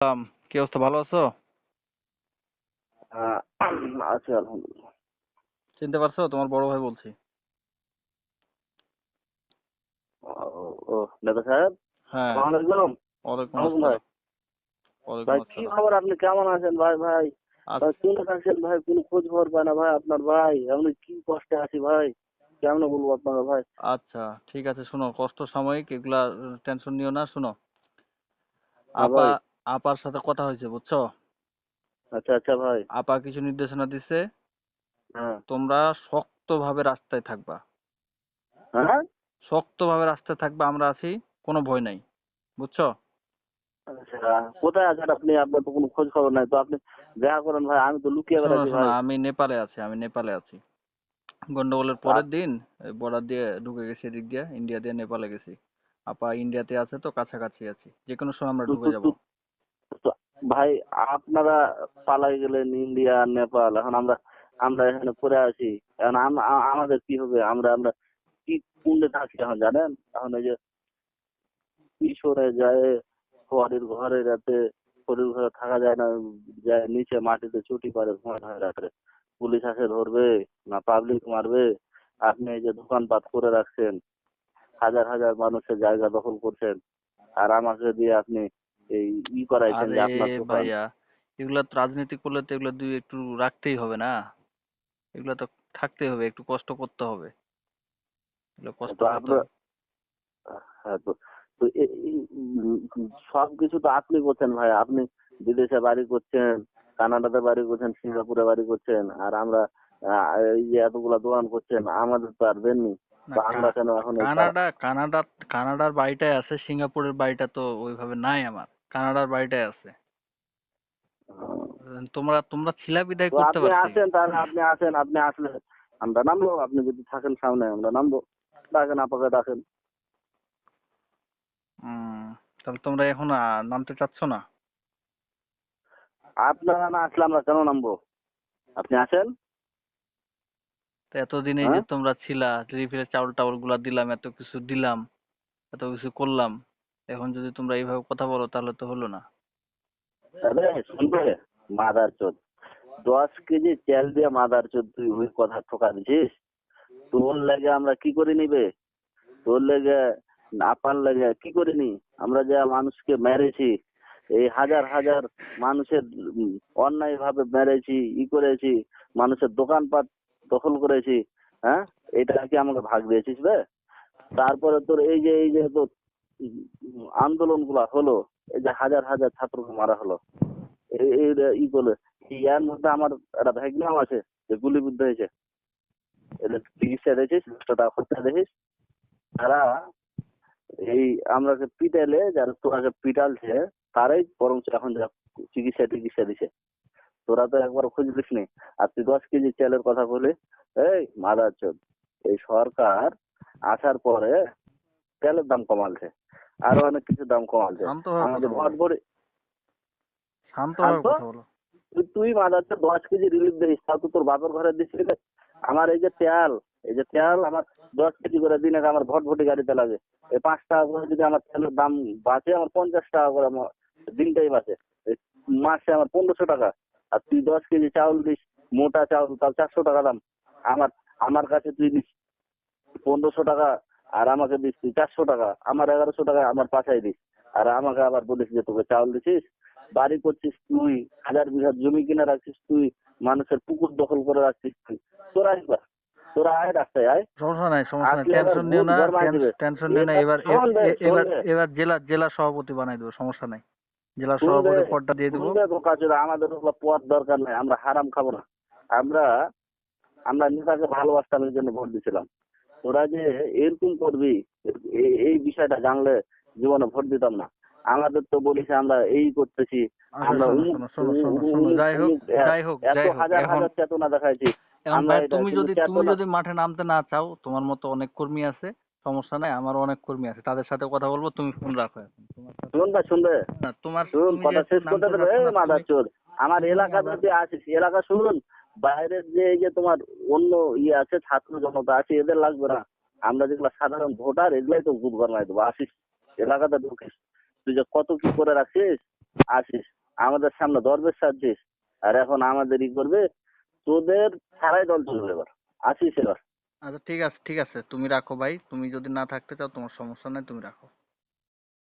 সালাম, কি অবস্থা, ভালো আছো? আহ, আছি আলহামদুলিল্লাহ। চিনতে পারছো? তোমার বড় ভাই বলছি। ও, ও নেতা সাহেব, হ্যাঁ। আসসালামু আলাইকুম। ওয়ালাইকুম কেমন ভাই? আসসালাম। ওয়ালাইকুম ভাই কি আসসালাম। খবর, আপনি কেমন আছেন ভাই? ভাই আজ ভাই কোন থাকছেন ভাই, কোন খোঁজ খবর পায় না ভাই আপনার ভাই। আমি কি কষ্টে আছি ভাই, কেমন বলবো আপনার ভাই। আচ্ছা, ঠিক আছে, শোনো, কষ্ট সাময়িক, এগুলা টেনশন নিও না। শোনো, হ্যাঁ আপা ভাই। আপার সাথে কথা হয়েছে, বুঝছো? আচ্ছা আচ্ছা ভাই। আপা কিছু নির্দেশনা দিছে। হ্যাঁ তোমরা শক্তভাবে রাস্তায় থাকবা। হ্যাঁ। শক্তভাবে রাস্তায় থাকবা, আমরা আছি, কোনো ভয় নাই, বুঝছো? আচ্ছা, কোথায় আছেন আপনি? আপনার তো কোনো খোঁজ খবর নাই, তো আপনি দেখা করেন ভাই, আমি তো লুকিয়ে শোনো বেড়াচ্ছি শোনো, ভাই। আমি নেপালে আছি। গন্ডগোলের পরের দিন বর্ডার দিয়ে ঢুকে গেছি, এদিক দিয়ে ইন্ডিয়া দিয়ে নেপালে গেছি। আপা ইন্ডিয়াতে আছে, তো কাছাকাছি আছি, যে কোনো সময় আমরা তো তো ঢুকে যাব। তো তো ভাই, আপনারা পালাই গেলেন ইন্ডিয়া নেপাল, এখন আমরা আমরা এখানে পড়ে আছি। এখন আমাদের কি হবে? আমরা আমরা কি কুন্ডে থাকি এখন জানেন? এখন এই যে কিশোরে যায় খড়ের ঘরে রাতে, খড়ের ঘরে থাকা যায় না, যায় নিচে মাটিতে চুটি করে ঘুমায় হয় রাত্রে। পুলিশ আসে ধরবে না পাবলিক মারবে? আপনি এই যে দোকানপাট করে রাখছেন, হাজার হাজার মানুষের জায়গা দখল করছেন, আর আমাকে দিয়ে আপনি এই করাইছেন আরে যে আপনার দোকান। ভাইয়া, এগুলা তো রাজনীতি করলে তো এগুলা দুই একটু রাখতেই হবে না? এগুলা তো থাকতেই হবে, একটু কষ্ট করতে হবে, এগুলো কষ্ট তো করতে আপনার, হবে। হ্যাঁ, তো তো সবকিছু তো আপনি করছেন ভাই। আপনি বিদেশে বাড়ি করছেন, কানাডাতে বাড়ি করছেন, সিঙ্গাপুরে বাড়ি করছেন, আর আমরা এই যে এতগুলা দোকান করছেন, আমাদের তো আর দেননি। না, তো আমরা কেন এখন এই কানাডার বাড়িটাই আছে, সিঙ্গাপুরের বাড়িটা তো ওইভাবে নাই আমার। কানাডার বাড়িটাই আছে। তোমরা তোমরা ছিলা বিদায় তো করতে আপনি পারছি। আসেন, তাহলে আপনি আসেন, আপনি আসলে আমরা নামবো। আপনি যদি থাকেন সামনে, আমরা নামবো। ডাকেন, আপাকে ডাকেন। উম তাহলে তোমরা এখন নামতে চাচ্ছ না? আপনারা না আসলে আমরা কেন নামবো? আপনি আসেন। তো এতদিন এই যে হ্যাঁ, তোমরা ছিলা, রিফিলের চাউল টাউল গুলা দিলাম, এত কিছু দিলাম, এত কিছু করলাম, এখন যদি তোমরা এইভাবে কথা বলো তাহলে তো হলো না। তাহলে শুনবে মাদার চোদ, 10 কেজি তেল দিয়ে মাদার চোদ তুই ওই কথা ঠোকা দিছিস? তোর লেগে আমরা কি করে নিবে? তোর লেগে আপার লেগে কি করিনি? আমরা যে মানুষকে মেরেছি, এই হাজার হাজার মানুষের অন্যায় ভাবে মেরেছি, করেছি, মানুষের দোকানপাট দখল করেছি। হ্যাঁ, এটা কি আমাকে ভাগ দিয়েছিস বে? তারপরে তোর এই যে তোর আন্দোলন গুলা হলো, এই যে হাজার হাজার ছাত্রকে মারা হলো, এই এই বলে, ইয়ার মধ্যে আমার একটা ভাগ্নাও আছে যে গুলিবিদ্ধ হয়েছে। এদের চিকিৎসা দেখেছিস, 100 টাকা খরচা দেখিস। তারা এই আমরাকে পিটাইলে, যারা তোরাকে পিটালছে, তারাই বরং এখন যা চিকিৎসা টিকিৎসা দিছে। তোরা তো একবার খোঁজ দিস নি। আর তুই 10 কেজি চালের কথা বলে, এই মাদার চোদ, এই সরকার আসার পরে তেলের দাম কমালছে, আরো অনেক কিছু দাম কমালছে। শান্তভাবে আমাদের কথা বলো, ভোট ভরে শান্তভাবে শান্ত। কথা বলো। তুই মাদার চোদ 10 কেজি রিলিফ দিস, তাও তো তোর বাপের ঘরে দিচ্ছিস রে। আমার এই যে তেল আমার 10 কেজি করে দিনে আমার ভটভটি গাড়িতে লাগে। এই 5 টাকা করে যদি আমার তেলের দাম বাঁচে, আমার 50 টাকা করে আমার দিনটাই বাঁচে। এই মাসে আমার 1500 টাকা। আর তুই 10 কেজি চাউল দিস, মোটা চাউল, তাও 400 টাকা দাম। আমার আমার কাছে তুই দিস 1500 টাকা, আর আমাকে দিস তুই 400 টাকা, আমার 1100 টাকা আমার পাঠাই দিস। আর আমাকে আবার বলিস যে তোকে চাউল দিছিস। বাড়ি করছিস তুই, 1000 বিঘা জমি কিনে রাখছিস তুই, মানুষের পুকুর দখল করে রাখছিস তুই। তোরা আসবা, তোরা আয় রাস্তায় আয়। সমস্যা নাই, আসলে এবার টেনশন নিও ভূত না, গরমায় দিবে। টেনশন নিও না। এবার এবার শোন রে, শোন এবার রে, এবার জেলা জেলা সভাপতি বানাই দেবো, সমস্যা নাই। জেলা শুন রে, সভাপতি পদটা দিয়ে শুন দেবো। রে বোকা চোদা, আমাদের ওগুলো পথ দরকার নাই, আমরা হারাম খাবো না। আমরা আমরা নেতাকে ভালোবাসতাম, এই জন্য ভোট দিছিলাম। তোরা যে এরকম করবি, এই বিষয়টা জানলে জীবনে ভোট দিতাম না। আমাদের তো বলিস আমরা এই করতেছি, আচ্ছা, আমরা শোনো উমুক শোনো শোনো শোনো শোনো, উমুক যাই হোক, উমুক যাই হোক, এত যাই হোক, হাজার এখন হাজার চেতনা দেখাইছি। এখন আমরা ভাই, এটা তুমি কিন্তু যদি তুমি চেতনা। যদি মাঠে নামতে না চাও, তোমার মতো অনেক কর্মী আছে, সমস্যা নাই, আমারও অনেক কর্মী আছে, তাদের সাথে কথা বলবো, তুমি ফোন রাখো এখন তোমার সাথে। শুন ভাই, শুনবে? না, তোমার, শুন, তুমি কথা যেহেতু শেষ করতে নামতে দেবে? চাচ্ছ এই না, তুমি মাদার চোদ, আমার তুমি এলাকা আবার, যদি আসিস, এলাকা শুনুন, বাইরের যে এই যে তোমার অন্য আছে, ছাত্র জনতা আছে, এদের লাগবে না। আমরা যেগুলো সাধারণ ভোটার, এগুলাই তো ভোট বানাই দেবো। আসিস, এলাকাতে ঢুকিস। তুই যে কত কি করে রাখছিস, আসিস, আমাদের সামনে দরবেশ সাজছিস, আর এখন আমাদের ই করবে, তোদের ছাড়াই দল চলবে এবার। আসিস এবার। আচ্ছা ঠিক আছে, ঠিক আছে, তুমি রাখো ভাই, তুমি যদি না থাকতে চাও তোমার সমস্যা নাই, তুমি রাখো।